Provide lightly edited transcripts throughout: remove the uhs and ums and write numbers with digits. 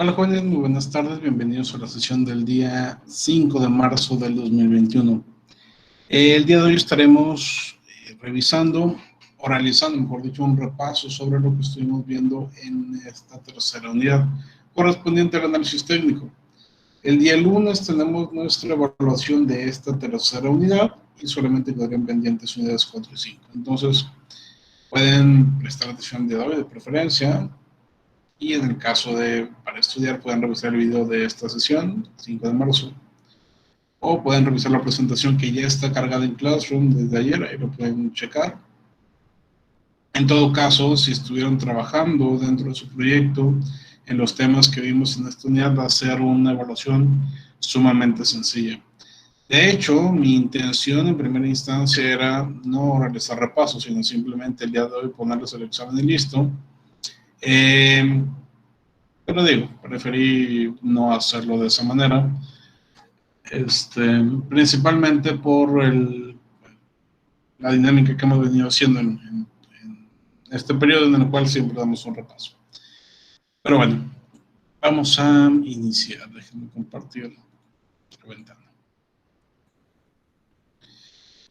Hola jóvenes, muy buenas tardes, bienvenidos a la sesión del día 5 de marzo del 2021. El día de hoy estaremos revisando, o realizando, mejor dicho, un repaso sobre lo que estuvimos viendo en esta tercera unidad, correspondiente al análisis técnico. El día lunes tenemos nuestra evaluación de esta tercera unidad y solamente quedarían pendientes unidades 4 y 5. Entonces, pueden prestar atención de hoy de preferencia. Y en el caso de para estudiar, pueden revisar el video de esta sesión, 5 de marzo, o pueden revisar la presentación que ya está cargada en Classroom desde ayer, ahí lo pueden checar. En todo caso, si estuvieron trabajando dentro de su proyecto en los temas que vimos en esta unidad, va a ser una evaluación sumamente sencilla. De hecho, mi intención en primera instancia era no realizar repasos, sino simplemente el día de hoy ponerles el examen y listo. Pero digo, preferí no hacerlo de esa manera, principalmente por la dinámica que hemos venido haciendo en este periodo en el cual siempre damos un repaso. Pero bueno, vamos a iniciar. Déjenme compartir la ventana.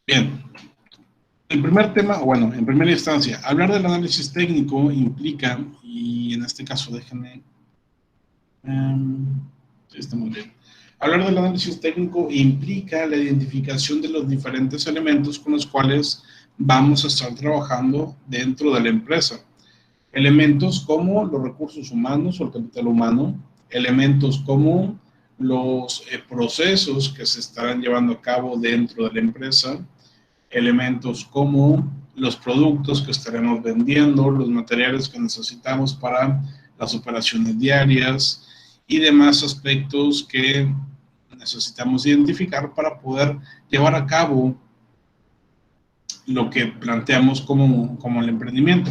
Bien, el primer tema, bueno, en primera instancia, hablar del análisis técnico implica, y en este caso déjenme, está muy bien. Hablar del análisis técnico implica la identificación de los diferentes elementos con los cuales vamos a estar trabajando dentro de la empresa. Elementos como los recursos humanos o el capital humano, elementos como los procesos que se estarán llevando a cabo dentro de la empresa, elementos como los productos que estaremos vendiendo, los materiales que necesitamos para las operaciones diarias y demás aspectos que necesitamos identificar para poder llevar a cabo lo que planteamos como el emprendimiento.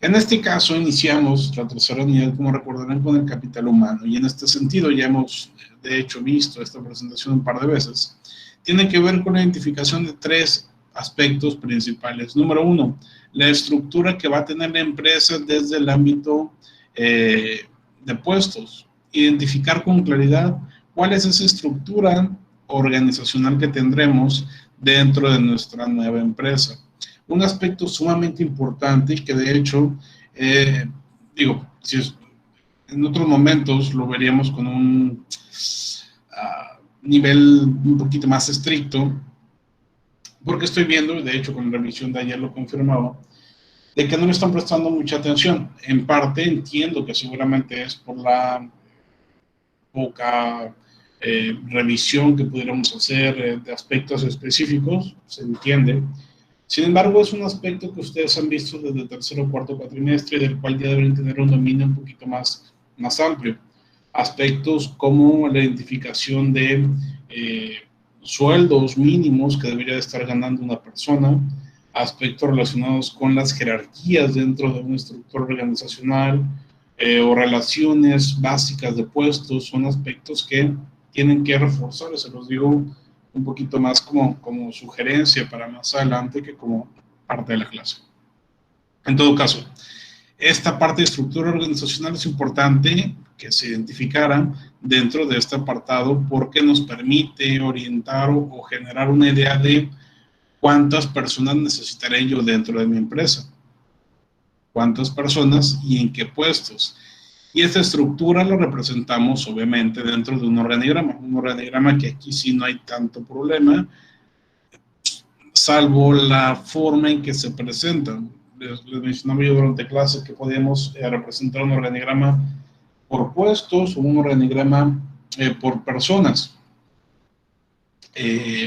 En este caso iniciamos la tercera unidad, como recordarán, con el capital humano, y en este sentido ya hemos de hecho visto esta presentación un par de veces. Tiene que ver con la identificación de tres aspectos principales. Número uno, la estructura que va a tener la empresa desde el ámbito de puestos. Identificar con claridad cuál es esa estructura organizacional que tendremos dentro de nuestra nueva empresa. Un aspecto sumamente importante y que de hecho, si en otros momentos lo veríamos con un nivel un poquito más estricto, porque estoy viendo, de hecho con la revisión de ayer lo confirmaba, de que no le están prestando mucha atención. En parte entiendo que seguramente es por la poca revisión que pudiéramos hacer de aspectos específicos, se entiende. Sin embargo, es un aspecto que ustedes han visto desde el tercer o cuarto cuatrimestre y del cual ya deben tener un dominio un poquito más amplio. Aspectos como la identificación de sueldos mínimos que debería de estar ganando una persona, aspectos relacionados con las jerarquías dentro de una estructura organizacional o relaciones básicas de puestos, son aspectos que tienen que reforzar, se los digo un poquito más como sugerencia para más adelante que como parte de la clase. En todo caso, esta parte de estructura organizacional es importante que se identificara dentro de este apartado porque nos permite orientar o generar una idea de cuántas personas necesitaré yo dentro de mi empresa, cuántas personas y en qué puestos. Y esta estructura lo representamos obviamente dentro de un organigrama que aquí sí no hay tanto problema, salvo la forma en que se presentan. Les mencionaba yo durante clase que podíamos representar un organigrama por puestos o un organigrama por personas.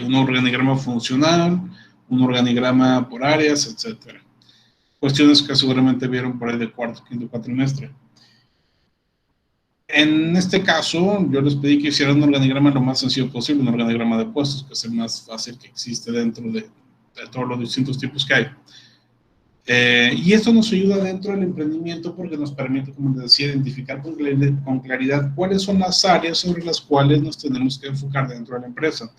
Un organigrama funcional, un organigrama por áreas, etc. Cuestiones que seguramente vieron por ahí de cuarto, quinto cuatrimestre. En este caso, yo les pedí que hicieran un organigrama lo más sencillo posible, un organigrama de puestos, que es el más fácil que existe dentro de todos los distintos tipos que hay. Y esto nos ayuda dentro del emprendimiento porque nos permite, como les decía, identificar con claridad cuáles son las áreas sobre las cuales nos tenemos que enfocar dentro de la empresa,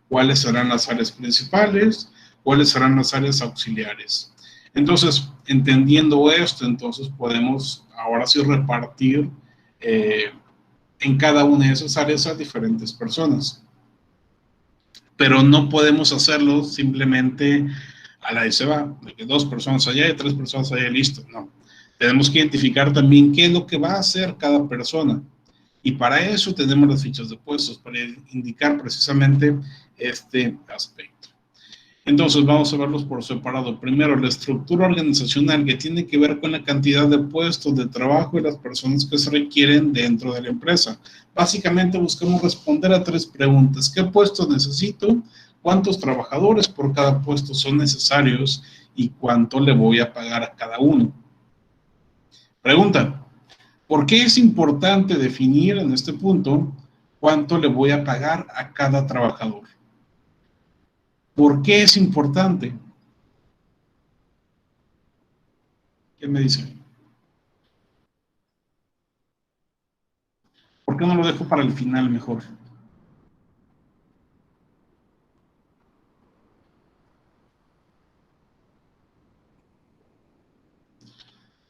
cuáles serán las áreas principales, cuáles serán las áreas auxiliares. Entonces, entendiendo esto, entonces podemos ahora sí repartir en cada una de esas áreas a diferentes personas. Pero no podemos hacerlo simplemente a la y se va, de que 2 personas allá y 3 personas allá, listo. No. Tenemos que identificar también qué es lo que va a hacer cada persona. Y para eso tenemos las fichas de puestos, para indicar precisamente este aspecto. Entonces vamos a verlos por separado. Primero, la estructura organizacional, que tiene que ver con la cantidad de puestos de trabajo y las personas que se requieren dentro de la empresa. Básicamente buscamos responder a 3 preguntas. ¿Qué puestos necesito? ¿Cuántos trabajadores por cada puesto son necesarios? ¿Y cuánto le voy a pagar a cada uno? Pregunta: ¿por qué es importante definir en este punto cuánto le voy a pagar a cada trabajador? ¿Por qué es importante? ¿Qué me dicen? ¿Por qué no lo dejo para el final mejor?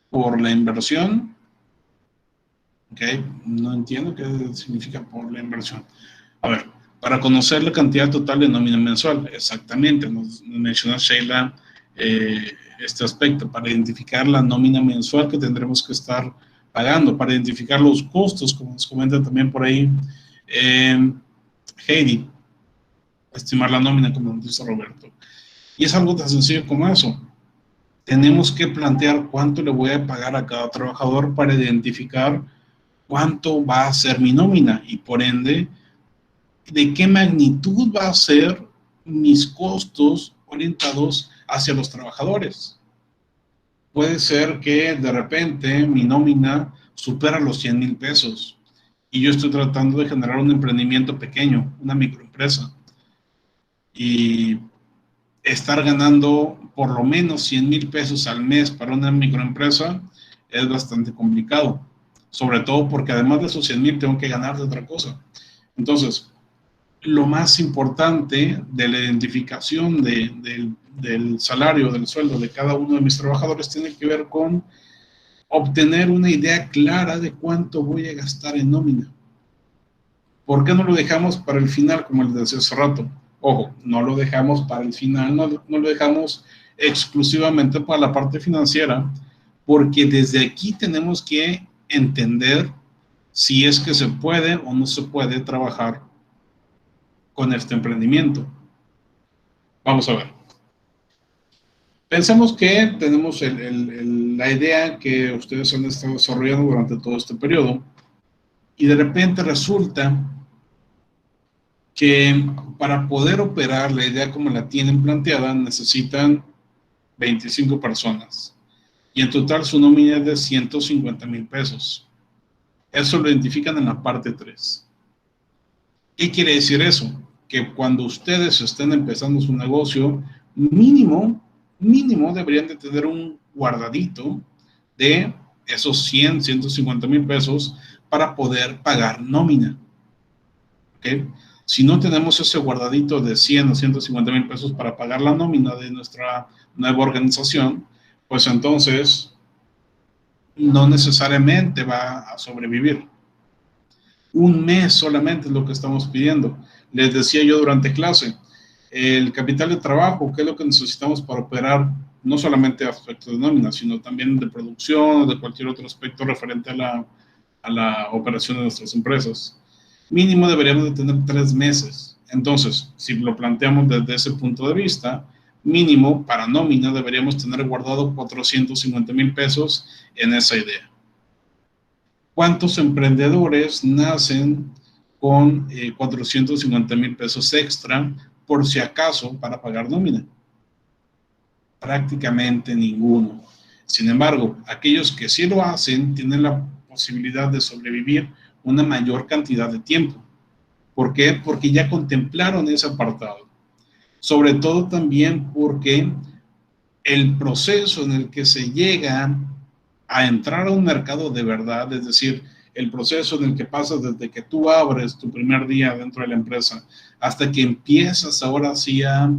Por la inversión. Ok, no entiendo qué significa por la inversión. A ver, para conocer la cantidad total de nómina mensual, exactamente, nos menciona Sheila este aspecto, para identificar la nómina mensual que tendremos que estar pagando, para identificar los costos, como nos comenta también por ahí Heidi, estimar la nómina, como nos dice Roberto. Y es algo tan sencillo como eso. Tenemos que plantear cuánto le voy a pagar a cada trabajador para identificar cuánto va a ser mi nómina y por ende de qué magnitud va a ser mis costos orientados hacia los trabajadores. Puede ser que de repente mi nómina supera los 100,000 pesos y yo estoy tratando de generar un emprendimiento pequeño, una microempresa, y estar ganando por lo menos 100,000 pesos al mes para una microempresa es bastante complicado, sobre todo porque además de esos 100,000 tengo que ganar de otra cosa. Entonces, lo más importante de la identificación del salario, del sueldo de cada uno de mis trabajadores tiene que ver con obtener una idea clara de cuánto voy a gastar en nómina. ¿Por qué no lo dejamos para el final, como les decía hace rato? Ojo, no lo dejamos para el final, no lo dejamos exclusivamente para la parte financiera, porque desde aquí tenemos que entender si es que se puede o no se puede trabajar con este emprendimiento. Vamos a ver. Pensemos que tenemos la idea que ustedes han estado desarrollando durante todo este periodo y de repente resulta que para poder operar la idea como la tienen planteada necesitan 25 personas y en total su nómina es de 150,000 pesos. Eso lo identifican en la parte 3. ¿Qué quiere decir eso? Que cuando ustedes estén empezando su negocio, mínimo deberían de tener un guardadito de esos 100, 150,000 pesos para poder pagar nómina. ¿Okay? Si no tenemos ese guardadito de 100 o 150,000 pesos para pagar la nómina de nuestra nueva organización, pues entonces no necesariamente va a sobrevivir. Un mes solamente es lo que estamos pidiendo. Les decía yo durante clase, el capital de trabajo, ¿qué es lo que necesitamos para operar? No solamente aspectos de nómina, sino también de producción o de cualquier otro aspecto referente a la operación de nuestras empresas. Mínimo deberíamos de tener 3 meses. Entonces, si lo planteamos desde ese punto de vista, mínimo para nómina deberíamos tener guardado 450,000 pesos en esa idea. ¿Cuántos emprendedores nacen con 450,000 pesos extra por si acaso para pagar nómina? Prácticamente ninguno. Sin embargo, aquellos que sí lo hacen tienen la posibilidad de sobrevivir una mayor cantidad de tiempo. ¿Por qué? Porque ya contemplaron ese apartado. Sobre todo también porque el proceso en el que se llega a entrar a un mercado de verdad, es decir, el proceso en el que pasas desde que tú abres tu primer día dentro de la empresa hasta que empiezas ahora sí a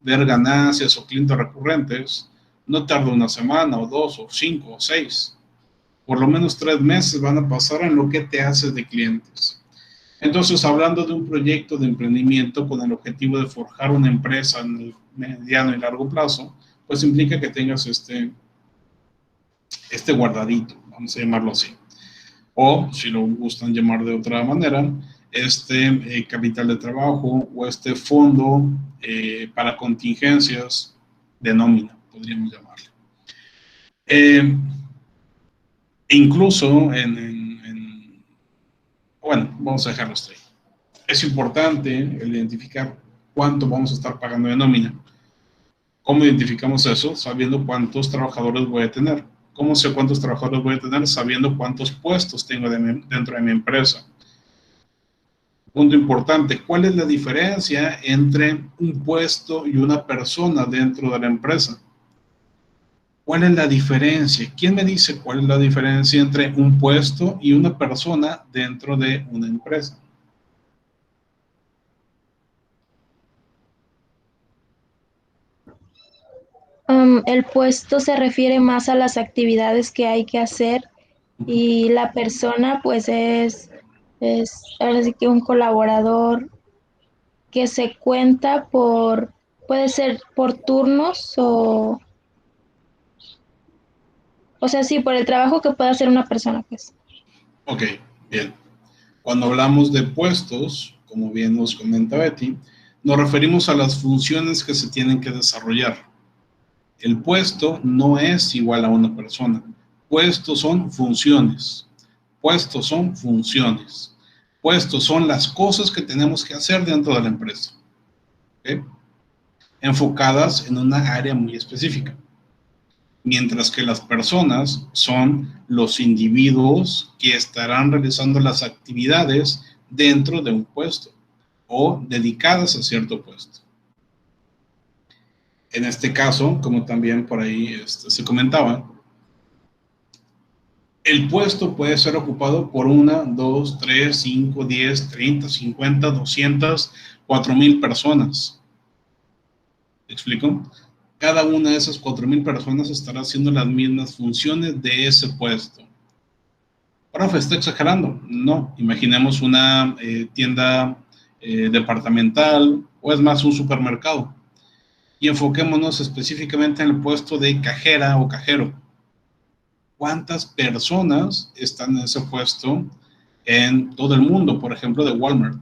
ver ganancias o clientes recurrentes, no tarda una semana o 2 o 5 o 6. Por lo menos 3 meses van a pasar en lo que te haces de clientes. Entonces, hablando de un proyecto de emprendimiento con el objetivo de forjar una empresa en el mediano y largo plazo, pues implica que tengas este guardadito, vamos a llamarlo así. O, si lo gustan llamar de otra manera, capital de trabajo o este fondo para contingencias de nómina, podríamos llamarle. Incluso bueno, vamos a dejarlo ahí. Es importante el identificar cuánto vamos a estar pagando de nómina. ¿Cómo identificamos eso? Sabiendo cuántos trabajadores voy a tener. ¿Cómo sé cuántos trabajadores voy a tener? Sabiendo cuántos puestos tengo dentro de mi empresa. Punto importante, ¿cuál es la diferencia entre un puesto y una persona dentro de la empresa? ¿Cuál es la diferencia? ¿Quién me dice cuál es la diferencia entre un puesto y una persona dentro de una empresa? El puesto se refiere más a las actividades que hay que hacer y la persona pues es ahora sí que un colaborador que se cuenta por, puede ser por turnos o sea, sí, por el trabajo que puede hacer una persona, pues. Ok, bien. Cuando hablamos de puestos, como bien nos comenta Betty, nos referimos a las funciones que se tienen que desarrollar. El puesto no es igual a una persona. Puestos son funciones. Puestos son funciones. Puestos son las cosas que tenemos que hacer dentro de la empresa. ¿Okay? Enfocadas en una área muy específica. Mientras que las personas son los individuos que estarán realizando las actividades dentro de un puesto o dedicadas a cierto puesto. En este caso, como también por ahí se comentaba, el puesto puede ser ocupado por 1, 2, 3, 5, 10, 30, 50, 200, 4,000 personas. ¿Me explico? Cada una de esas 4,000 personas estará haciendo las mismas funciones de ese puesto. Profe, ¿está exagerando? No, imaginemos una tienda departamental o es más un supermercado y enfoquémonos específicamente en el puesto de cajera o cajero. ¿Cuántas personas están en ese puesto en todo el mundo? Por ejemplo, de Walmart.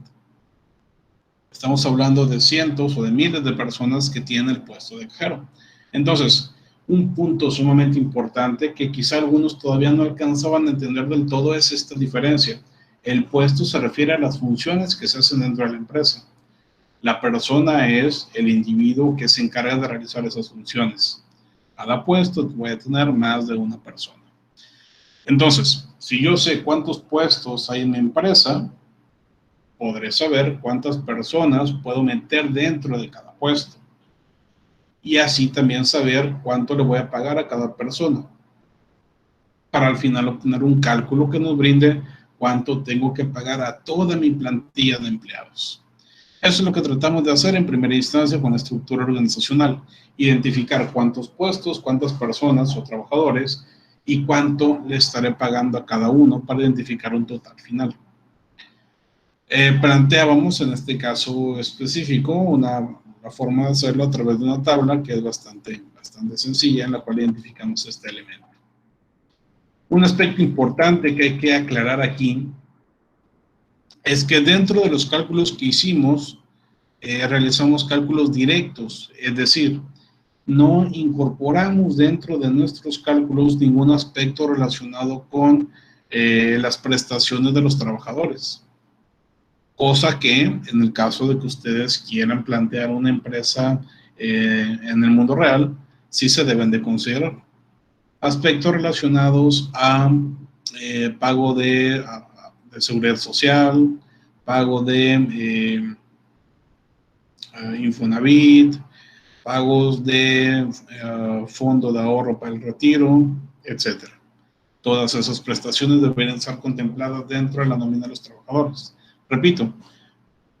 Estamos hablando de cientos o de miles de personas que tienen el puesto de cajero. Entonces, un punto sumamente importante que quizá algunos todavía no alcanzaban a entender del todo es esta diferencia. El puesto se refiere a las funciones que se hacen dentro de la empresa. La persona es el individuo que se encarga de realizar esas funciones. Cada puesto voy a tener más de una persona. Entonces, si yo sé cuántos puestos hay en mi empresa, podré saber cuántas personas puedo meter dentro de cada puesto. Y así también saber cuánto le voy a pagar a cada persona. Para al final obtener un cálculo que nos brinde cuánto tengo que pagar a toda mi plantilla de empleados. Eso es lo que tratamos de hacer en primera instancia con la estructura organizacional. Identificar cuántos puestos, cuántas personas o trabajadores y cuánto le estaré pagando a cada uno para identificar un total final. Planteábamos en este caso específico una forma de hacerlo a través de una tabla que es bastante sencilla en la cual identificamos este elemento. Un aspecto importante que hay que aclarar aquí es que dentro de los cálculos que hicimos realizamos cálculos directos, es decir, no incorporamos dentro de nuestros cálculos ningún aspecto relacionado con las prestaciones de los trabajadores. Cosa que en el caso de que ustedes quieran plantear una empresa en el mundo real, sí se deben de considerar. Aspectos relacionados a pago de seguridad social, pago de Infonavit, pagos de fondo de ahorro para el retiro, etc. Todas esas prestaciones deberían estar contempladas dentro de la nómina de los trabajadores. Repito,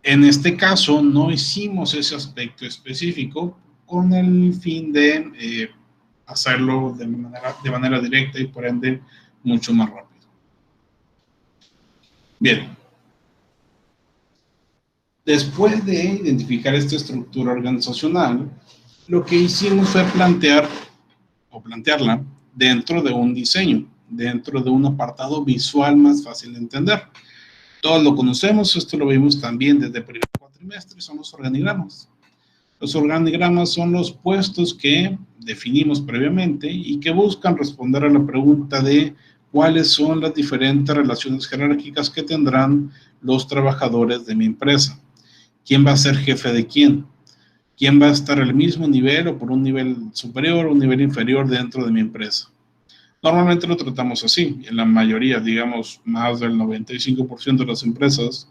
en este caso no hicimos ese aspecto específico con el fin de hacerlo de manera directa y por ende mucho más rápido. Bien. Después de identificar esta estructura organizacional, lo que hicimos fue plantearla dentro de un diseño, dentro de un apartado visual más fácil de entender. Todos lo conocemos, esto lo vimos también desde el primer cuatrimestre, son los organigramas. Los organigramas son los puestos que definimos previamente y que buscan responder a la pregunta de cuáles son las diferentes relaciones jerárquicas que tendrán los trabajadores de mi empresa. ¿Quién va a ser jefe de quién? ¿Quién va a estar al mismo nivel o por un nivel superior o un nivel inferior dentro de mi empresa? Normalmente lo tratamos así. En la mayoría, digamos, más del 95% de las empresas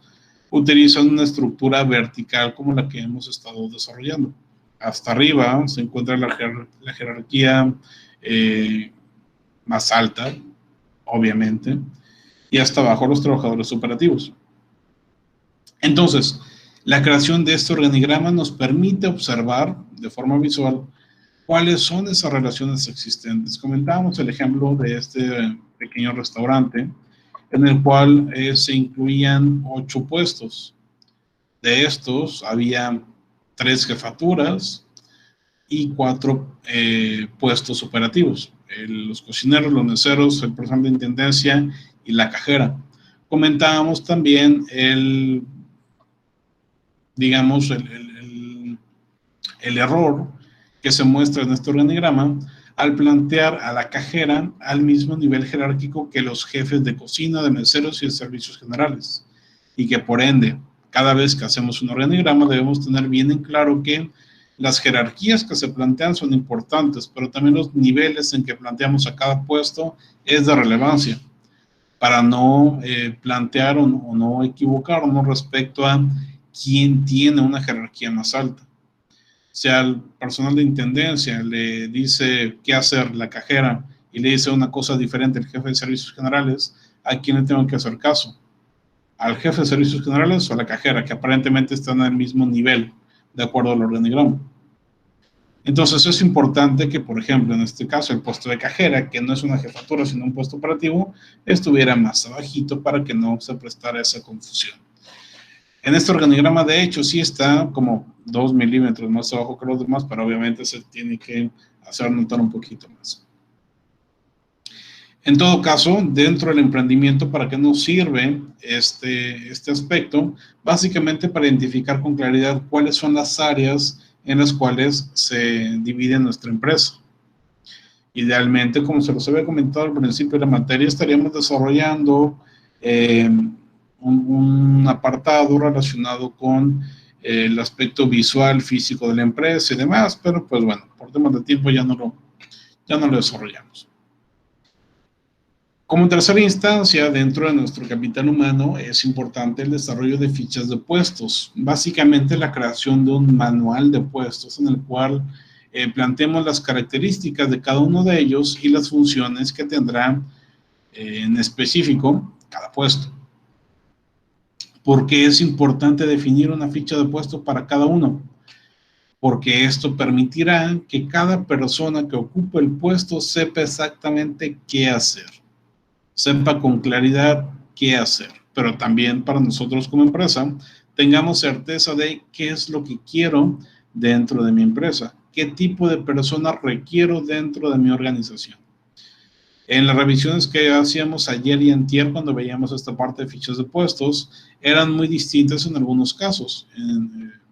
utilizan una estructura vertical como la que hemos estado desarrollando. Hasta arriba se encuentra la jerarquía más alta, obviamente, y hasta abajo los trabajadores operativos. Entonces, la creación de este organigrama nos permite observar de forma visual cuáles son esas relaciones existentes. Comentábamos el ejemplo de este pequeño restaurante en el cual se incluían 8 puestos. De estos había 3 jefaturas y 4 puestos operativos. Los cocineros, los meseros, el personal de intendencia y la cajera. Comentábamos también el error que se muestra en este organigrama al plantear a la cajera al mismo nivel jerárquico que los jefes de cocina, de meseros y de servicios generales. Y que por ende, cada vez que hacemos un organigrama debemos tener bien en claro que las jerarquías que se plantean son importantes, pero también los niveles en que planteamos a cada puesto es de relevancia para no plantear o no equivocarnos respecto a quién tiene una jerarquía más alta. Si al personal de intendencia le dice qué hacer la cajera y le dice una cosa diferente el jefe de servicios generales, ¿a quién le tengo que hacer caso? ¿Al jefe de servicios generales o a la cajera, que aparentemente están al mismo nivel de acuerdo al organigrama? Entonces es importante que, por ejemplo, en este caso el puesto de cajera, que no es una jefatura sino un puesto operativo, estuviera más abajito para que no se prestara esa confusión. En este organigrama, de hecho, sí está como 2 milímetros más abajo que los demás, pero obviamente se tiene que hacer notar un poquito más. En todo caso, dentro del emprendimiento, ¿para qué nos sirve este aspecto? Básicamente para identificar con claridad cuáles son las áreas en las cuales se divide nuestra empresa. Idealmente, como se los había comentado al principio de la materia, estaríamos desarrollando un apartado relacionado con el aspecto visual, físico de la empresa y demás, pero pues bueno, por temas de tiempo ya no lo desarrollamos. Como tercera instancia, dentro de nuestro capital humano, es importante el desarrollo de fichas de puestos. Básicamente la creación de un manual de puestos en el cual planteemos las características de cada uno de ellos y las funciones que tendrá en específico cada puesto. ¿Por qué es importante definir una ficha de puesto para cada uno? Porque esto permitirá que cada persona que ocupe el puesto sepa exactamente qué hacer. Sepa con claridad qué hacer, pero también para nosotros como empresa tengamos certeza de qué es lo que quiero dentro de mi empresa, qué tipo de persona requiero dentro de mi organización. En las revisiones que hacíamos ayer y antier cuando veíamos esta parte de fichas de puestos, eran muy distintas en algunos casos.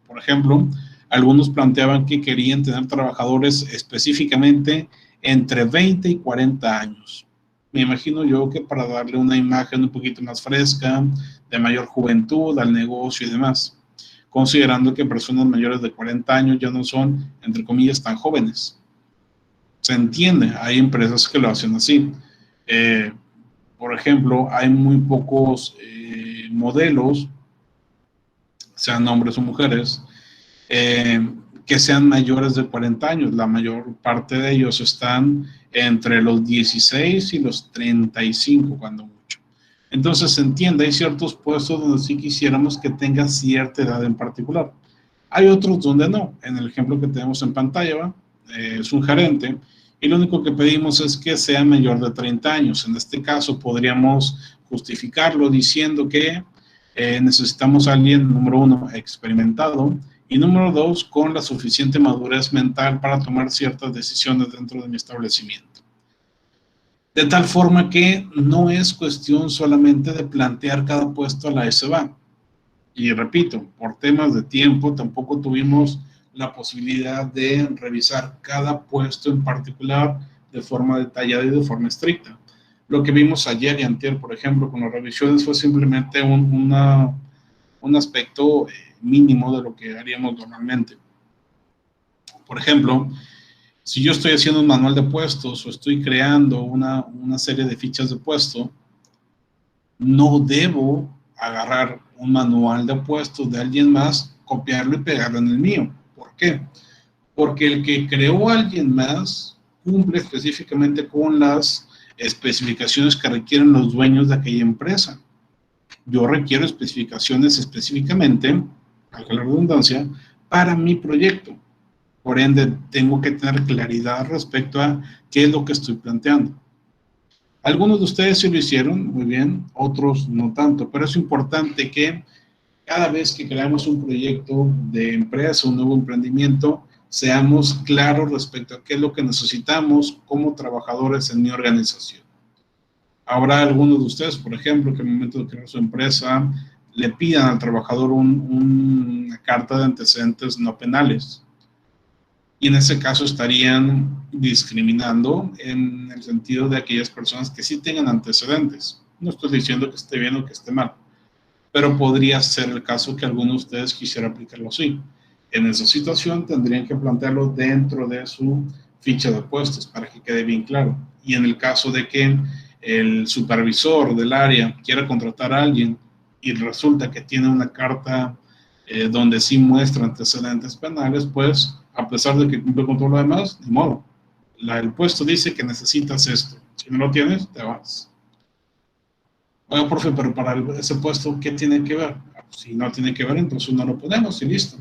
Por ejemplo, algunos planteaban que querían tener trabajadores específicamente entre 20 y 40 años. Me imagino yo que para darle una imagen un poquito más fresca, de mayor juventud al negocio y demás, considerando que personas mayores de 40 años ya no son, entre comillas, tan jóvenes. Se entiende, hay empresas que lo hacen así. Por ejemplo, hay muy pocos modelos, sean hombres o mujeres, que sean mayores de 40 años. La mayor parte de ellos están entre los 16 y los 35, cuando mucho. Entonces se entiende, hay ciertos puestos donde sí quisiéramos que tenga cierta edad en particular. Hay otros donde no. En el ejemplo que tenemos en pantalla, es un gerente y lo único que pedimos es que sea mayor de 30 años. En este caso podríamos justificarlo diciendo que necesitamos a alguien, número 1, experimentado, y número 2, con la suficiente madurez mental para tomar ciertas decisiones dentro de mi establecimiento. De tal forma que no es cuestión solamente de plantear cada puesto a la SBA. Y repito, por temas de tiempo tampoco tuvimos la posibilidad de revisar cada puesto en particular de forma detallada y de forma estricta. Lo que vimos ayer y antier, por ejemplo, con las revisiones fue simplemente un aspecto mínimo de lo que haríamos normalmente. Por ejemplo, si yo estoy haciendo un manual de puestos o estoy creando una serie de fichas de puesto, no debo agarrar un manual de puestos de alguien más, copiarlo y pegarlo en el mío. ¿Por qué? Porque el que creó a alguien más cumple específicamente con las especificaciones que requieren los dueños de aquella empresa. Yo requiero especificaciones específicamente, valga la redundancia, para mi proyecto. Por ende, tengo que tener claridad respecto a qué es lo que estoy planteando. Algunos de ustedes sí lo hicieron muy bien, otros no tanto, pero es importante que cada vez que creamos un proyecto de empresa, un nuevo emprendimiento, seamos claros respecto a qué es lo que necesitamos como trabajadores en mi organización. Habrá algunos de ustedes, por ejemplo, que en el momento de crear su empresa le pidan al trabajador una carta de antecedentes no penales. Y en ese caso estarían discriminando en el sentido de aquellas personas que sí tengan antecedentes. No estoy diciendo que esté bien o que esté mal, pero podría ser el caso que alguno de ustedes quisiera aplicarlo así. En esa situación tendrían que plantearlo dentro de su ficha de puestos para que quede bien claro. Y en el caso de que el supervisor del área quiera contratar a alguien y resulta que tiene una carta donde sí muestra antecedentes penales, pues a pesar de que cumple con todo lo demás, de modo. El puesto dice que necesitas esto. Si no lo tienes, te vas. Oiga, profe, pero para ese puesto, ¿qué tiene que ver? Si no tiene que ver, entonces no lo ponemos y listo.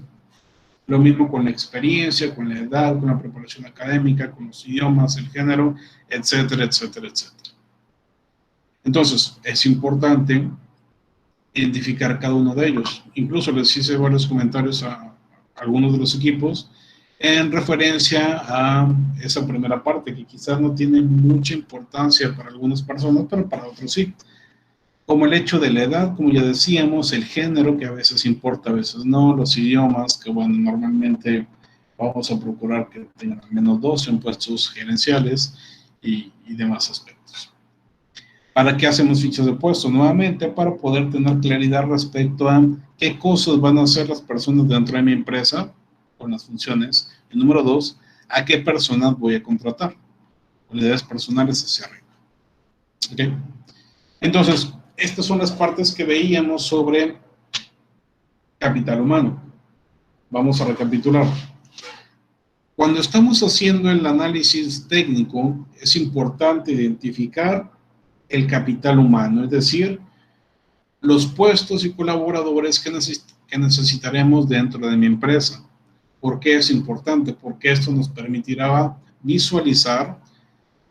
Lo mismo con la experiencia, con la edad, con la preparación académica, con los idiomas, el género, etcétera, etcétera, etcétera. Entonces, es importante identificar cada uno de ellos. Incluso les hice varios comentarios a algunos de los equipos en referencia a esa primera parte, que quizás no tiene mucha importancia para algunas personas, pero para otros sí. Como el hecho de la edad, como ya decíamos, el género, que a veces importa, a veces no, los idiomas, que bueno, normalmente vamos a procurar que tengan al menos 2 en puestos gerenciales y demás aspectos. ¿Para qué hacemos fichas de puesto? Nuevamente, para poder tener claridad respecto a qué cosas van a hacer las personas dentro de mi empresa, con las funciones. Y número 2, a qué personas voy a contratar. Unidades personales hacia arriba. ¿Okay? Entonces, estas son las partes que veíamos sobre capital humano. Vamos a recapitular. Cuando estamos haciendo el análisis técnico, es importante identificar el capital humano, es decir, los puestos y colaboradores que necesitaremos dentro de mi empresa. ¿Por qué es importante? Porque esto nos permitirá visualizar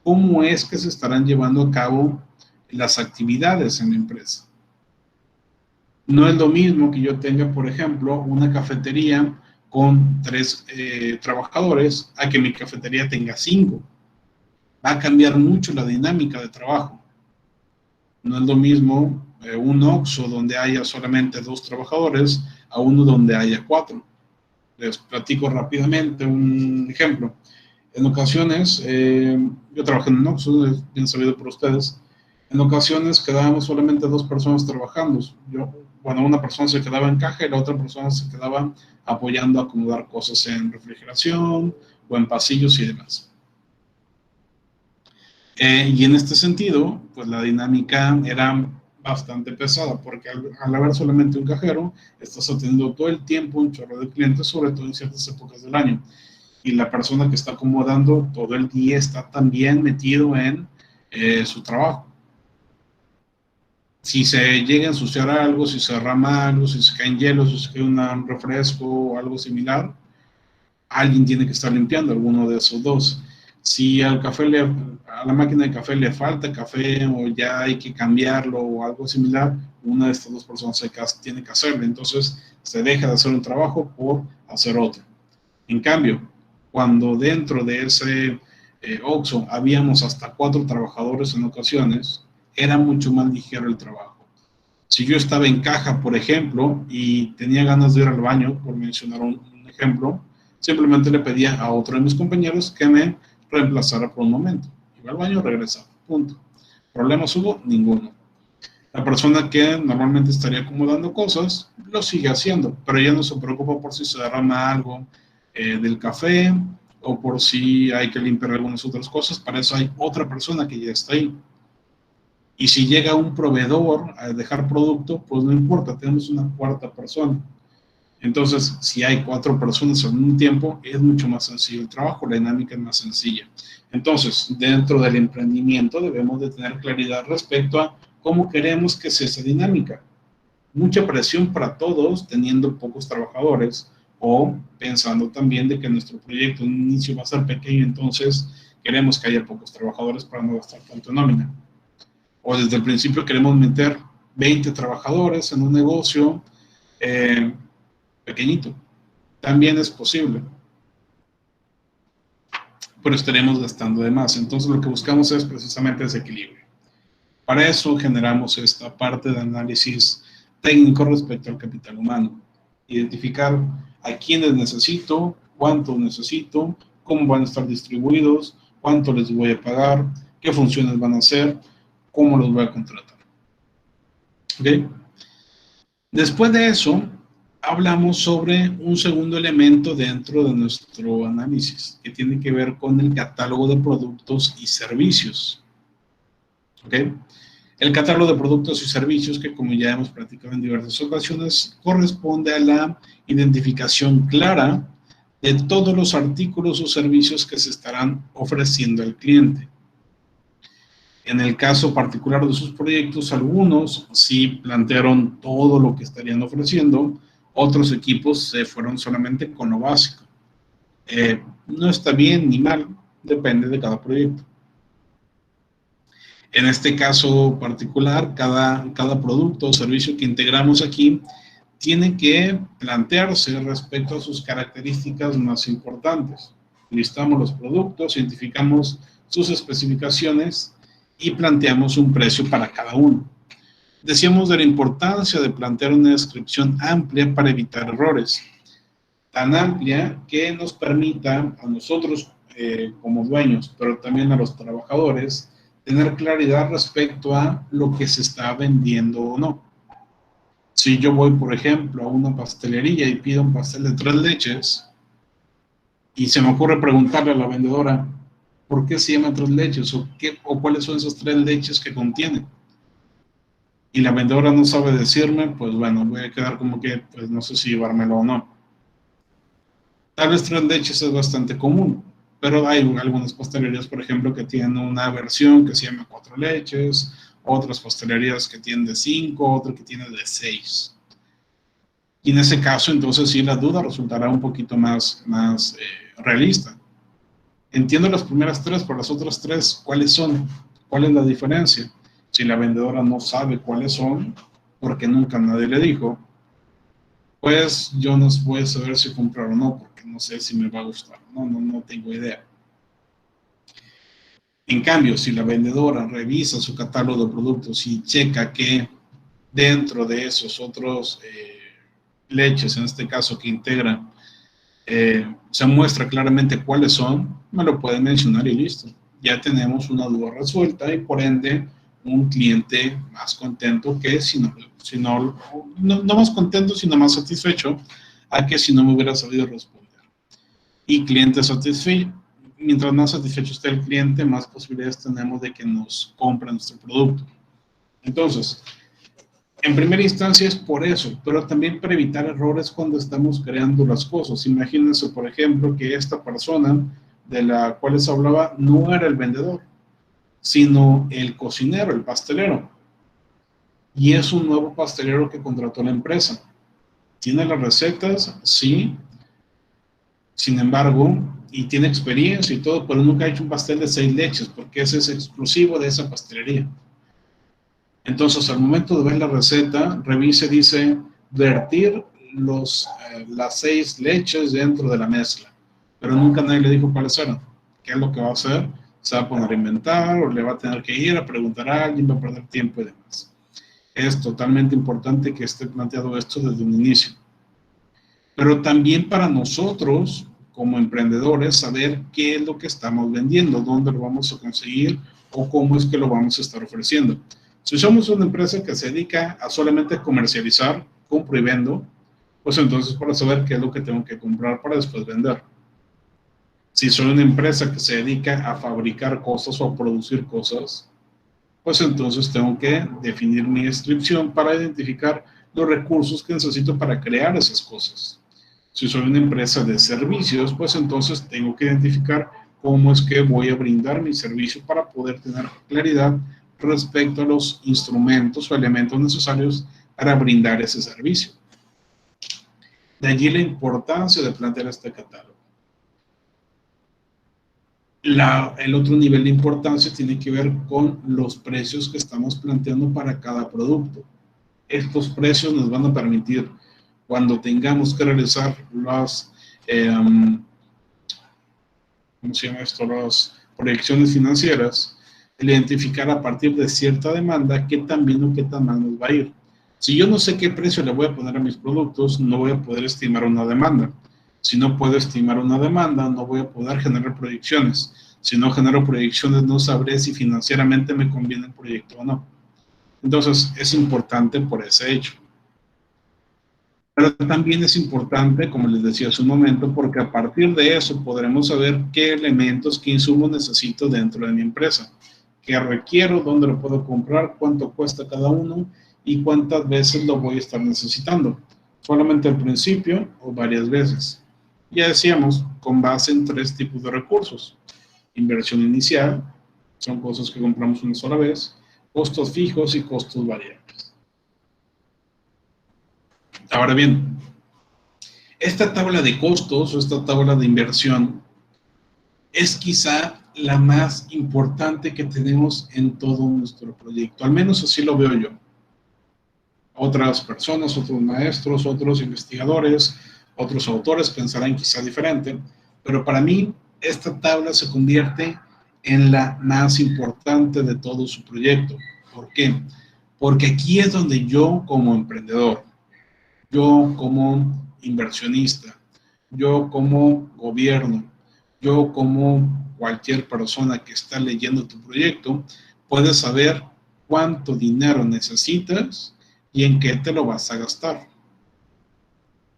cómo es que se estarán llevando a cabo las actividades en la empresa. No es lo mismo que yo tenga, por ejemplo, una cafetería con 3 trabajadores a que mi cafetería tenga 5. Va a cambiar mucho la dinámica de trabajo. No es lo mismo un Oxxo donde haya solamente 2 trabajadores a uno donde haya 4. Les platico rápidamente un ejemplo. En ocasiones, yo trabajé en un Oxxo, es bien sabido por ustedes. En ocasiones quedábamos solamente 2 personas trabajando. Una persona se quedaba en caja y la otra persona se quedaba apoyando a acomodar cosas en refrigeración o en pasillos y demás. Y en este sentido, pues la dinámica era bastante pesada, porque al haber solamente un cajero, estás atendiendo todo el tiempo un chorro de clientes, sobre todo en ciertas épocas del año. Y la persona que está acomodando todo el día está también metido en su trabajo. Si se llega a ensuciar algo, si se derrama algo, si se caen hielos, si se cae un refresco o algo similar, alguien tiene que estar limpiando, alguno de esos 2. Si al café a la máquina de café le falta café o ya hay que cambiarlo o algo similar, una de estas dos personas tiene que hacerlo. Entonces se deja de hacer un trabajo por hacer otro. En cambio, cuando dentro de ese Oxxo habíamos hasta 4 trabajadores en ocasiones, era mucho más ligero el trabajo. Si yo estaba en caja, por ejemplo, y tenía ganas de ir al baño, por mencionar un ejemplo, simplemente le pedía a otro de mis compañeros que me reemplazara por un momento. Iba al baño, regresaba, punto. ¿Problemas hubo? Ninguno. La persona que normalmente estaría acomodando cosas, lo sigue haciendo, pero ya no se preocupa por si se derrama algo del café o por si hay que limpiar algunas otras cosas. Para eso hay otra persona que ya está ahí. Y si llega un proveedor a dejar producto, pues no importa, tenemos una cuarta persona. Entonces, si hay 4 personas al mismo tiempo, es mucho más sencillo el trabajo, la dinámica es más sencilla. Entonces, dentro del emprendimiento debemos de tener claridad respecto a cómo queremos que sea esa dinámica. Mucha presión para todos teniendo pocos trabajadores o pensando también de que nuestro proyecto en un inicio va a ser pequeño, entonces queremos que haya pocos trabajadores para no gastar tanto en nómina. O desde el principio queremos meter 20 trabajadores en un negocio pequeñito. También es posible, pero estaremos gastando de más. Entonces lo que buscamos es precisamente ese equilibrio. Para eso generamos esta parte de análisis técnico respecto al capital humano. Identificar a quiénes necesito, cuánto necesito, cómo van a estar distribuidos, cuánto les voy a pagar, qué funciones van a hacer, cómo los voy a contratar. ¿Okay? Después de eso, hablamos sobre un segundo elemento dentro de nuestro análisis, que tiene que ver con el catálogo de productos y servicios. ¿Okay? El catálogo de productos y servicios, que como ya hemos platicado en diversas ocasiones, corresponde a la identificación clara de todos los artículos o servicios que se estarán ofreciendo al cliente. En el caso particular de sus proyectos, algunos sí plantearon todo lo que estarían ofreciendo, otros equipos se fueron solamente con lo básico. No está bien ni mal, depende de cada proyecto. En este caso particular, cada producto o servicio que integramos aquí tiene que plantearse respecto a sus características más importantes. Listamos los productos, identificamos sus especificaciones y planteamos un precio para cada uno. Decíamos de la importancia de plantear una descripción amplia para evitar errores. Tan amplia que nos permita a nosotros como dueños, pero también a los trabajadores, tener claridad respecto a lo que se está vendiendo o no. Si yo voy, por ejemplo, a una pastelería y pido un pastel de 3 leches y se me ocurre preguntarle a la vendedora por qué se llama 3 leches o cuáles son esas 3 leches que contiene, y la vendedora no sabe decirme, pues bueno, voy a quedar como que, pues no sé si llevármelo o no. Tal vez 3 leches es bastante común, pero hay algunas pastelerías, por ejemplo, que tienen una versión que se llama 4 leches, otras pastelerías que tienen de 5, otras que tienen de 6. Y en ese caso, entonces sí, la duda resultará un poquito más realista. Entiendo las primeras 3, pero las otras 3, ¿cuáles son? ¿Cuál es la diferencia? Si la vendedora no sabe cuáles son, porque nunca nadie le dijo, pues yo no voy a saber si comprar o no, porque no sé si me va a gustar. No tengo idea. En cambio, si la vendedora revisa su catálogo de productos y checa que dentro de esos otros leches, en este caso que integran, se muestra claramente cuáles son, me lo pueden mencionar y listo. Ya tenemos una duda resuelta y por ende un cliente más contento que no más contento, sino más satisfecho a que si no me hubiera sabido responder. Y cliente satisfecho, mientras más satisfecho esté el cliente, más posibilidades tenemos de que nos compre nuestro producto. Entonces, en primera instancia es por eso, pero también para evitar errores cuando estamos creando las cosas. Imagínense, por ejemplo, que esta persona de la cual les hablaba no era el vendedor, sino el cocinero, el pastelero. Y es un nuevo pastelero que contrató la empresa. ¿Tiene las recetas? Sí. Sin embargo, y tiene experiencia y todo, pero nunca ha hecho un pastel de 6 leches, porque ese es exclusivo de esa pastelería. Entonces, al momento de ver la receta, revise, dice, vertir las 6 leches dentro de la mezcla. Pero nunca nadie le dijo cuáles eran. ¿Qué es lo que va a hacer? Se va a poner a inventar, o le va a tener que ir a preguntar a alguien, va a perder tiempo y demás. Es totalmente importante que esté planteado esto desde un inicio. Pero también para nosotros, como emprendedores, saber qué es lo que estamos vendiendo, dónde lo vamos a conseguir o cómo es que lo vamos a estar ofreciendo. Si somos una empresa que se dedica a solamente comercializar, compro y vendo, pues entonces para saber qué es lo que tengo que comprar para después vender. Si soy una empresa que se dedica a fabricar cosas o a producir cosas, pues entonces tengo que definir mi descripción para identificar los recursos que necesito para crear esas cosas. Si soy una empresa de servicios, pues entonces tengo que identificar cómo es que voy a brindar mi servicio para poder tener claridad respecto a los instrumentos o elementos necesarios para brindar ese servicio. De allí la importancia de plantear este catálogo. El otro nivel de importancia tiene que ver con los precios que estamos planteando para cada producto. Estos precios nos van a permitir, cuando tengamos que realizar las, ¿cómo se llama esto? Las proyecciones financieras, identificar a partir de cierta demanda qué tan bien o qué tan mal nos va a ir. Si yo no sé qué precio le voy a poner a mis productos, no voy a poder estimar una demanda. Si no puedo estimar una demanda, no voy a poder generar proyecciones. Si no genero proyecciones, no sabré si financieramente me conviene el proyecto o no. Entonces, es importante por ese hecho. Pero también es importante, como les decía hace un momento, porque a partir de eso podremos saber qué elementos, qué insumos necesito dentro de mi empresa, qué requiero, dónde lo puedo comprar, cuánto cuesta cada uno y cuántas veces lo voy a estar necesitando. Solamente al principio o varias veces. Ya decíamos, con base en 3 tipos de recursos. Inversión inicial, son cosas que compramos una sola vez, costos fijos y costos variables. Ahora bien, esta tabla de costos o esta tabla de inversión es quizá la más importante que tenemos en todo nuestro proyecto. Al menos así lo veo yo. Otras personas, otros maestros, otros investigadores, otros autores pensarán quizá diferente, pero para mí esta tabla se convierte en la más importante de todo su proyecto. ¿Por qué? Porque aquí es donde yo como emprendedor, yo como inversionista, yo como gobierno, yo como cualquier persona que está leyendo tu proyecto, puedes saber cuánto dinero necesitas y en qué te lo vas a gastar.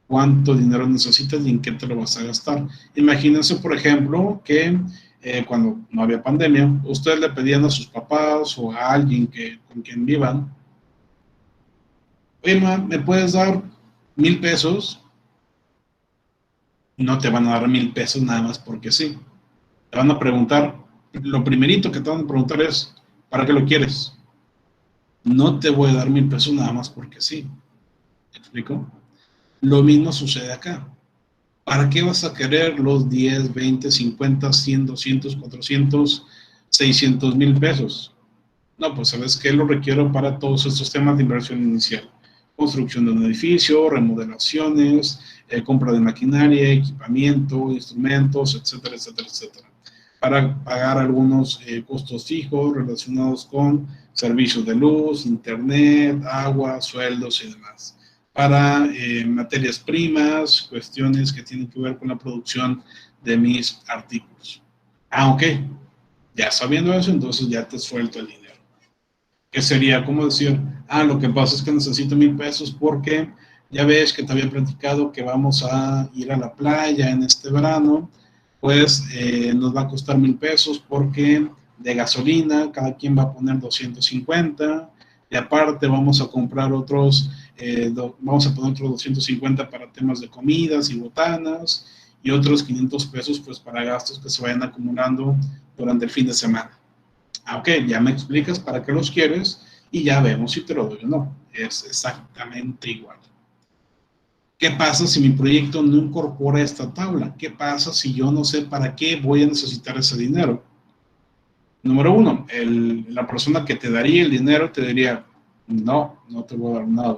Cuánto dinero necesitas y en qué te lo vas a gastar. Imagínense, por ejemplo, que cuando no había pandemia, ustedes le pedían a sus papás o a alguien con quien vivan, oye, ma, ¿me puedes dar 1,000 pesos? No te van a dar 1,000 pesos nada más porque sí. Te van a preguntar, lo primerito que te van a preguntar es, ¿para qué lo quieres? No te voy a dar 1,000 pesos nada más porque sí. ¿Me explico? Lo mismo sucede acá. ¿Para qué vas a querer los 10, 20, 50, 100, 200, 400, 600,000 pesos? No, pues ¿sabes qué? Lo requiero para todos estos temas de inversión inicial. Construcción de un edificio, remodelaciones, compra de maquinaria, equipamiento, instrumentos, etcétera, etcétera, etcétera. Para pagar algunos costos fijos relacionados con servicios de luz, internet, agua, sueldos y demás. Para materias primas, cuestiones que tienen que ver con la producción de mis artículos. Ah, ok. Ya sabiendo eso, entonces ya te suelto el dinero. Que sería como decir, lo que pasa es que necesito 1,000 pesos porque ya ves que te había platicado que vamos a ir a la playa en este verano, pues nos va a costar 1,000 pesos porque de gasolina cada quien va a poner 250 y aparte vamos a comprar vamos a poner otros 250 para temas de comidas y botanas y otros 500 pesos pues para gastos que se vayan acumulando durante el fin de semana. Ok, ya me explicas para qué los quieres y ya vemos si te lo doy o no. Es exactamente igual. ¿Qué pasa si mi proyecto no incorpora esta tabla? ¿Qué pasa si yo no sé para qué voy a necesitar ese dinero? Número uno, la persona que te daría el dinero te diría, no, no te voy a dar nada.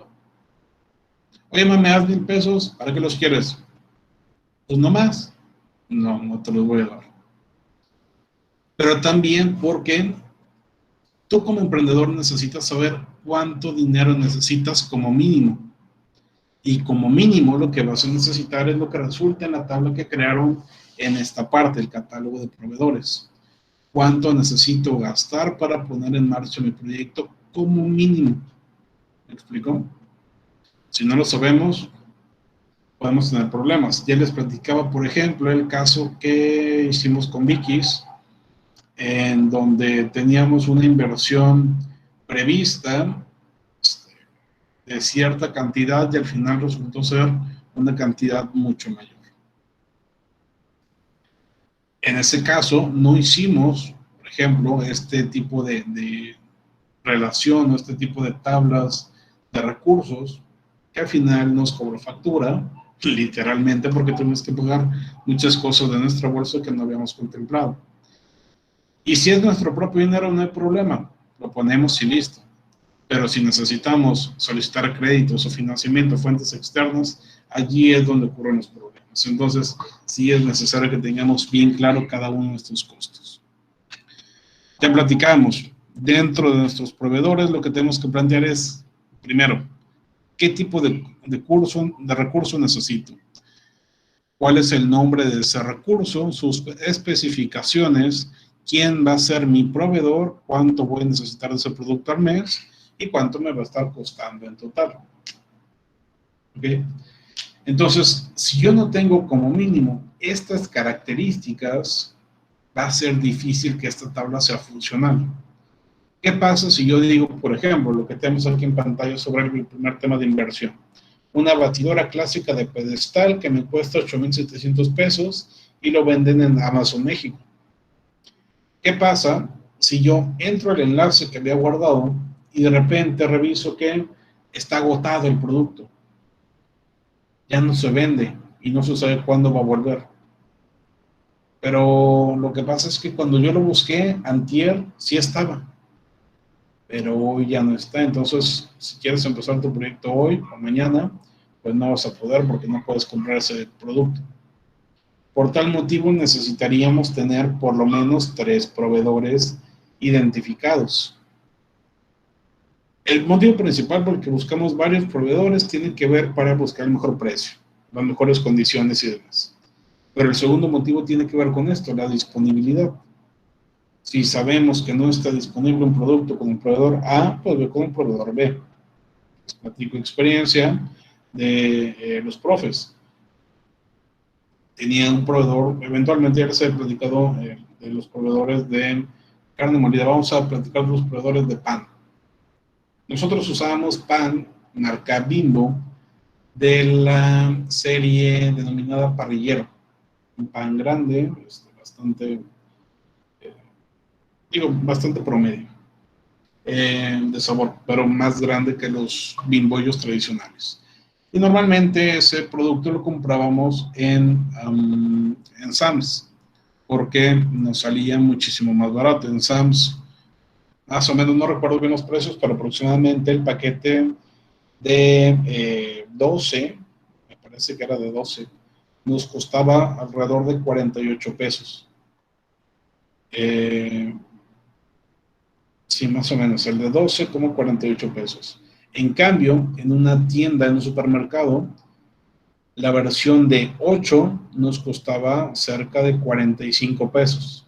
Oye, me das 1,000 pesos, ¿para qué los quieres? Pues no más. No, no te los voy a dar. Pero también porque tú como emprendedor necesitas saber cuánto dinero necesitas como mínimo. Y como mínimo lo que vas a necesitar es lo que resulta en la tabla que crearon en esta parte, el catálogo de proveedores. ¿Cuánto necesito gastar para poner en marcha mi proyecto como mínimo? ¿Me explico? Si no lo sabemos, podemos tener problemas. Ya les platicaba, por ejemplo, el caso que hicimos con Vikis, en donde teníamos una inversión prevista de cierta cantidad y al final resultó ser una cantidad mucho mayor. En ese caso, no hicimos, por ejemplo, este tipo de relación o este tipo de tablas de recursos que al final nos cobró factura, literalmente porque tuvimos que pagar muchas cosas de nuestra bolsa que no habíamos contemplado. Y si es nuestro propio dinero, no hay problema, lo ponemos y listo. Pero si necesitamos solicitar créditos o financiamiento, fuentes externas, allí es donde ocurren los problemas. Entonces, sí es necesario que tengamos bien claro cada uno de estos costos. Ya platicamos, dentro de nuestros proveedores lo que tenemos que plantear es, primero, ¿qué tipo de recurso necesito? ¿Cuál es el nombre de ese recurso? Sus especificaciones, quién va a ser mi proveedor, cuánto voy a necesitar de ese producto al mes y cuánto me va a estar costando en total. ¿Okay? Entonces, si yo no tengo como mínimo estas características, va a ser difícil que esta tabla sea funcional. ¿Qué pasa si yo digo, por ejemplo, lo que tenemos aquí en pantalla sobre el primer tema de inversión? Una batidora clásica de pedestal que me cuesta 8,700 pesos y lo venden en Amazon México. ¿Qué pasa si yo entro al enlace que había guardado y de repente reviso que está agotado el producto? Ya no se vende y no se sabe cuándo va a volver. Pero lo que pasa es que cuando yo lo busqué, antier, sí estaba. Pero hoy ya no está. Entonces, si quieres empezar tu proyecto hoy o mañana, pues no vas a poder porque no puedes comprar ese producto. Por tal motivo, necesitaríamos tener por lo menos 3 proveedores identificados. El motivo principal por el que buscamos varios proveedores tiene que ver para buscar el mejor precio, las mejores condiciones y demás. Pero el segundo motivo tiene que ver con esto, la disponibilidad. Si sabemos que no está disponible un producto con el proveedor A, pues ve con el proveedor B. Les platico experiencia de los profes. Tenía un proveedor, eventualmente ya les he platicado de los proveedores de carne molida. Vamos a platicar de los proveedores de pan. Nosotros usábamos pan marca Bimbo de la serie denominada parrillero. Un pan grande, bastante promedio de sabor, pero más grande que los bimbollos tradicionales. Y normalmente ese producto lo comprábamos en Sam's, porque nos salía muchísimo más barato. En Sam's, más o menos, no recuerdo bien los precios, pero aproximadamente el paquete de 12, me parece que era de 12, nos costaba alrededor de 48 pesos. Sí, más o menos, el de 12 como 48 pesos. En cambio, en una tienda, en un supermercado, la versión de 8 nos costaba cerca de 45 pesos.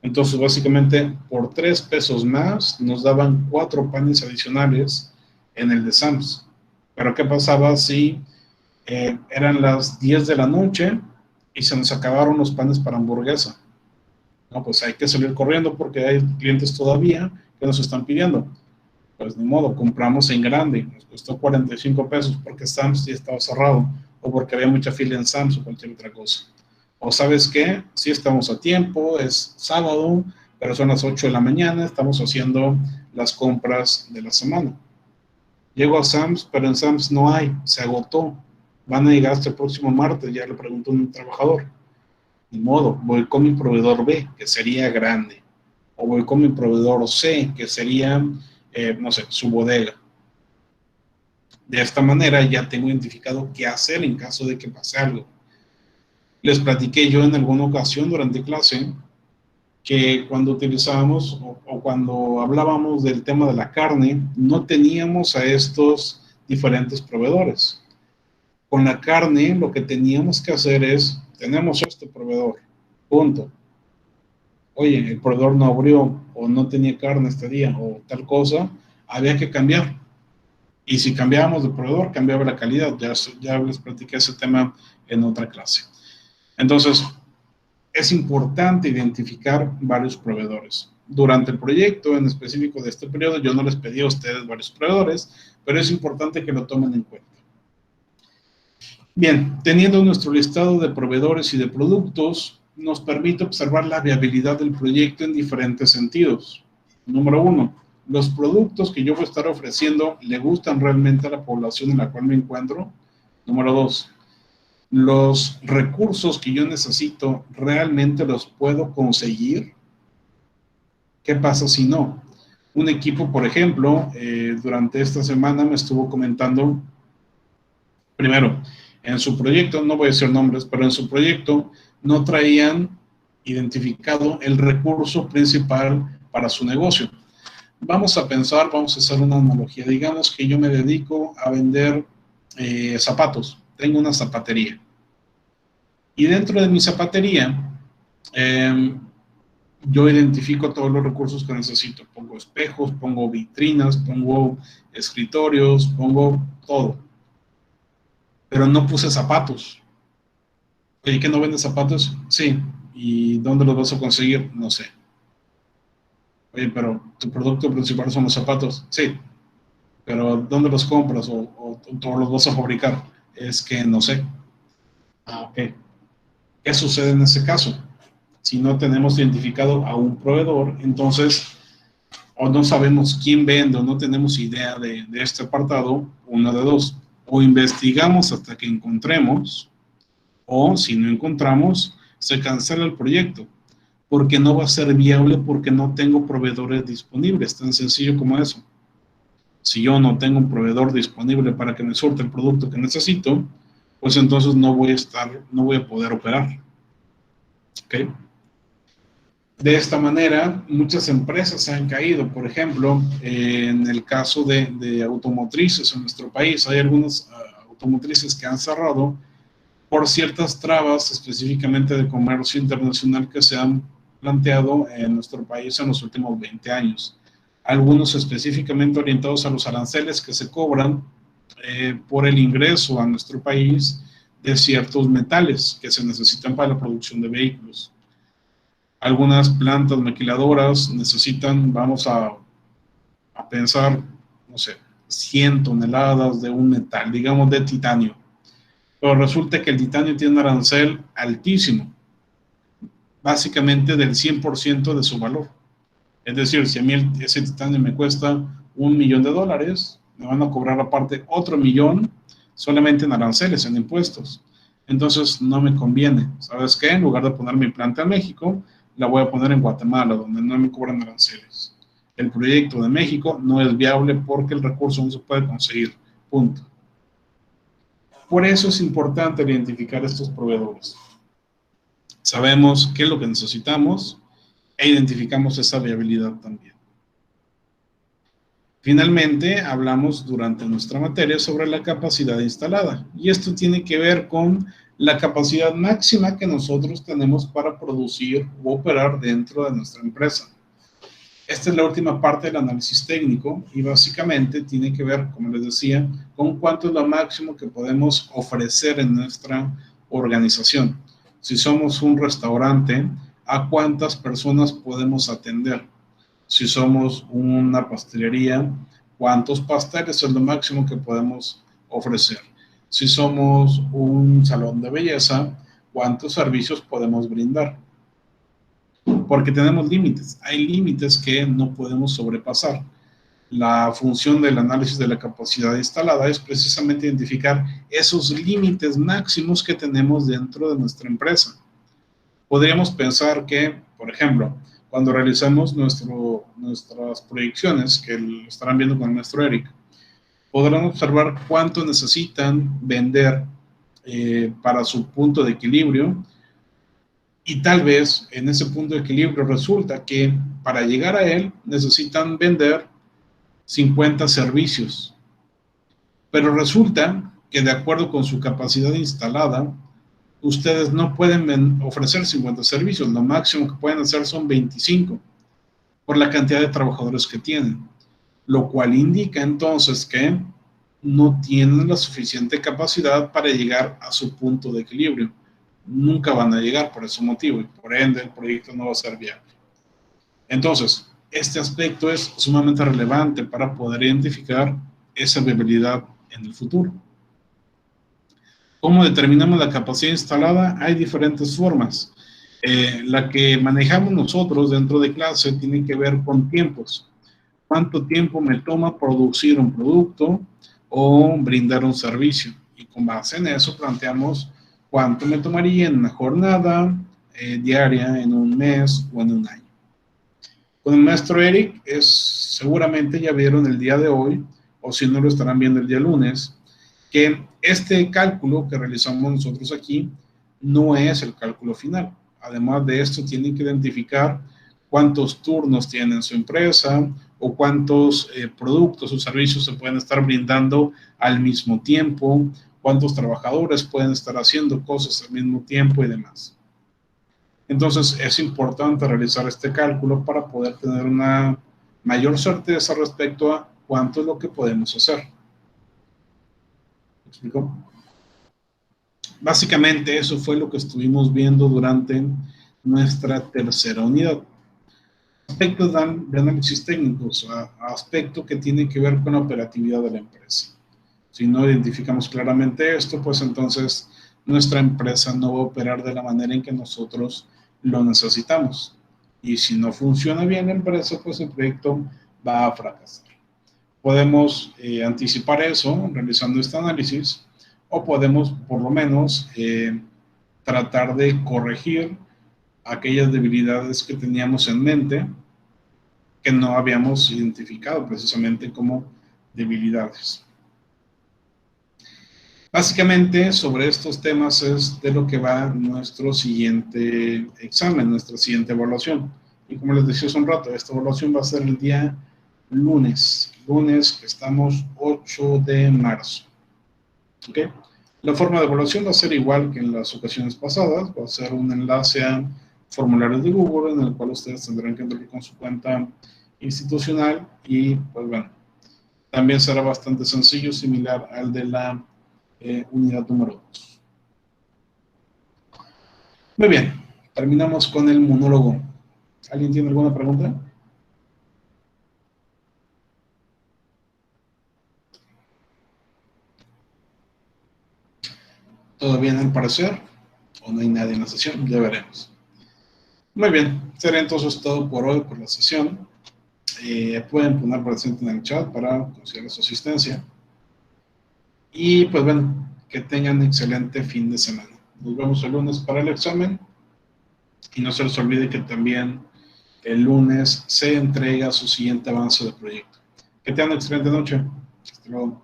Entonces, básicamente, por 3 pesos más, nos daban 4 panes adicionales en el de Sam's. Pero, ¿qué pasaba si eran las 10 de la noche y se nos acabaron los panes para hamburguesa? No, pues hay que salir corriendo porque hay clientes todavía que nos están pidiendo. Pues ni modo, compramos en grande, nos costó 45 pesos porque Sam's ya estaba cerrado o porque había mucha fila en Sam's o cualquier otra cosa. O ¿sabes qué? Sí estamos a tiempo, es sábado, pero son las 8 de la mañana, estamos haciendo las compras de la semana. Llego a Sam's, pero en Sam's no hay, se agotó. van a llegar hasta el próximo martes, ya le preguntó un trabajador. Ni modo, voy con mi proveedor B, que sería grande, o voy con mi proveedor C, que sería, no sé, su bodega. De esta manera ya tengo identificado qué hacer en caso de que pase algo. Les platiqué yo en alguna ocasión durante clase que cuando utilizábamos o cuando hablábamos del tema de la carne, no teníamos a estos diferentes proveedores. Con la carne lo que teníamos que hacer es, tenemos este proveedor, punto. Oye, el proveedor no abrió o no tenía carne este día o tal cosa, había que cambiar. Y si cambiábamos de proveedor, cambiaba la calidad. Ya les platiqué ese tema en otra clase. Entonces, es importante identificar varios proveedores. Durante el proyecto en específico de este periodo, yo no les pedí a ustedes varios proveedores, pero es importante que lo tomen en cuenta. Bien, teniendo nuestro listado de proveedores y de productos, nos permite observar la viabilidad del proyecto en diferentes sentidos. Número 1, los productos que yo voy a estar ofreciendo le gustan realmente a la población en la cual me encuentro. Número 2, los recursos que yo necesito realmente los puedo conseguir. ¿Qué pasa si no? Un equipo, por ejemplo, durante esta semana me estuvo comentando, primero, en su proyecto, no voy a decir nombres, pero en su proyecto no traían identificado el recurso principal para su negocio. Vamos a pensar, vamos a hacer una analogía. Digamos que yo me dedico a vender zapatos. Tengo una zapatería. Y dentro de mi zapatería, yo identifico todos los recursos que necesito. Pongo espejos, pongo vitrinas, pongo escritorios, pongo todo. Pero no puse zapatos. Oye, ¿qué no vendes zapatos? Sí. ¿Y dónde los vas a conseguir? No sé. Oye, pero tu producto principal son los zapatos. Sí. Pero ¿dónde los compras o los vas a fabricar? Es que no sé. Ah, ok. ¿Qué sucede en ese caso? Si no tenemos identificado a un proveedor, entonces, o no sabemos quién vende o no tenemos idea de este apartado, una de dos. O investigamos hasta que encontremos, o si no encontramos, se cancela el proyecto, porque no va a ser viable porque no tengo proveedores disponibles, tan sencillo como eso. Si yo no tengo un proveedor disponible para que me surta el producto que necesito, pues entonces no voy a poder operar. ¿Ok? De esta manera, muchas empresas se han caído. Por ejemplo, en el caso de automotrices en nuestro país, hay algunas automotrices que han cerrado por ciertas trabas, específicamente de comercio internacional, que se han planteado en nuestro país en los últimos 20 años. Algunos específicamente orientados a los aranceles que se cobran por el ingreso a nuestro país de ciertos metales que se necesitan para la producción de vehículos. Algunas plantas maquiladoras necesitan, vamos a pensar, no sé, 100 toneladas de un metal, digamos de titanio. Pero resulta que el titanio tiene un arancel altísimo, básicamente del 100% de su valor. Es decir, si a mí ese titanio me cuesta $1.000.000, me van a cobrar aparte otro millón solamente en aranceles, en impuestos. Entonces no me conviene. ¿Sabes qué? En lugar de poner mi planta en México, la voy a poner en Guatemala, donde no me cobran aranceles. El proyecto de México no es viable porque el recurso no se puede conseguir. Punto. Por eso es importante identificar estos proveedores. Sabemos qué es lo que necesitamos e identificamos esa viabilidad también. Finalmente, hablamos durante nuestra materia sobre la capacidad instalada, y esto tiene que ver con la capacidad máxima que nosotros tenemos para producir u operar dentro de nuestra empresa. Esta es la última parte del análisis técnico y básicamente tiene que ver, como les decía, con cuánto es lo máximo que podemos ofrecer en nuestra organización. Si somos un restaurante, ¿a cuántas personas podemos atender? Si somos una pastelería, ¿cuántos pasteles es lo máximo que podemos ofrecer? Si somos un salón de belleza, ¿cuántos servicios podemos brindar? Porque tenemos límites. Hay límites que no podemos sobrepasar. la función del análisis de la capacidad instalada es precisamente identificar esos límites máximos que tenemos dentro de nuestra empresa. Podríamos pensar que, por ejemplo, cuando realizamos nuestras proyecciones, que lo estarán viendo con el maestro Eric, podrán observar cuánto necesitan vender para su punto de equilibrio, y tal vez en ese punto de equilibrio resulta que para llegar a él necesitan vender 50 servicios, pero resulta que de acuerdo con su capacidad instalada, ustedes no pueden ofrecer 50 servicios, lo máximo que pueden hacer son 25 por la cantidad de trabajadores que tienen, lo cual indica entonces que no tienen la suficiente capacidad para llegar a su punto de equilibrio. Nunca van a llegar por ese motivo y por ende el proyecto no va a ser viable. Entonces, este aspecto es sumamente relevante para poder identificar esa viabilidad en el futuro. ¿Cómo determinamos la capacidad instalada? Hay diferentes formas. La que manejamos nosotros dentro de clase tiene que ver con tiempos. ¿Cuánto tiempo me toma producir un producto o brindar un servicio? Y con base en eso planteamos cuánto me tomaría en una jornada diaria, en un mes o en un año. Con el maestro Eric, seguramente ya vieron el día de hoy, o si no lo estarán viendo el día lunes, que este cálculo que realizamos nosotros aquí no es el cálculo final. Además de esto, tienen que identificar cuántos turnos tiene su empresa o cuántos productos o servicios se pueden estar brindando al mismo tiempo, cuántos trabajadores pueden estar haciendo cosas al mismo tiempo y demás. Entonces, es importante realizar este cálculo para poder tener una mayor certeza respecto a cuánto es lo que podemos hacer. ¿Me explico? Básicamente, eso fue lo que estuvimos viendo durante nuestra tercera unidad. Aspectos de análisis técnicos, aspecto que tiene que ver con la operatividad de la empresa. Si no identificamos claramente esto, pues entonces nuestra empresa no va a operar de la manera en que nosotros lo necesitamos. Y si no funciona bien la empresa, pues el proyecto va a fracasar. Podemos anticipar eso realizando este análisis, o podemos por lo menos tratar de corregir aquellas debilidades que teníamos en mente que no habíamos identificado precisamente como debilidades. Básicamente, sobre estos temas es de lo que va nuestro siguiente examen, nuestra siguiente evaluación. Y como les decía hace un rato, esta evaluación va a ser el día lunes que estamos 8 de marzo. ¿Ok? La forma de evaluación va a ser igual que en las ocasiones pasadas, va a ser un enlace a formularios de Google en el cual ustedes tendrán que entrar con su cuenta institucional y, pues bueno, también será bastante sencillo, similar al de la unidad número 2. Muy bien, terminamos con el monólogo. ¿Alguien tiene alguna pregunta? ¿Todo bien al parecer? ¿O no hay nadie en la sesión? Ya veremos. Muy bien, será entonces todo por hoy, por la sesión. Pueden poner presente en el chat para considerar su asistencia. Y pues bueno, que tengan excelente fin de semana. Nos vemos el lunes para el examen. Y no se les olvide que también el lunes se entrega su siguiente avance de proyecto. Que tengan una excelente noche. Hasta luego.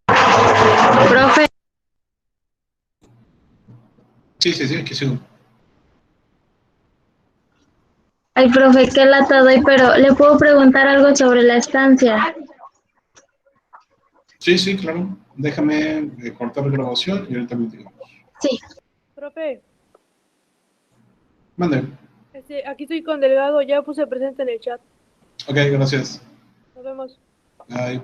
Profe, Sí, aquí sigo. ay, profe, qué lata doy, pero ¿le puedo preguntar algo sobre la estancia? Sí, claro. Déjame cortar la grabación y ahorita platicamos. Sí. Profe, Mande. aquí estoy con Delgado, ya puse presente en el chat. Ok, gracias. Nos vemos. Bye.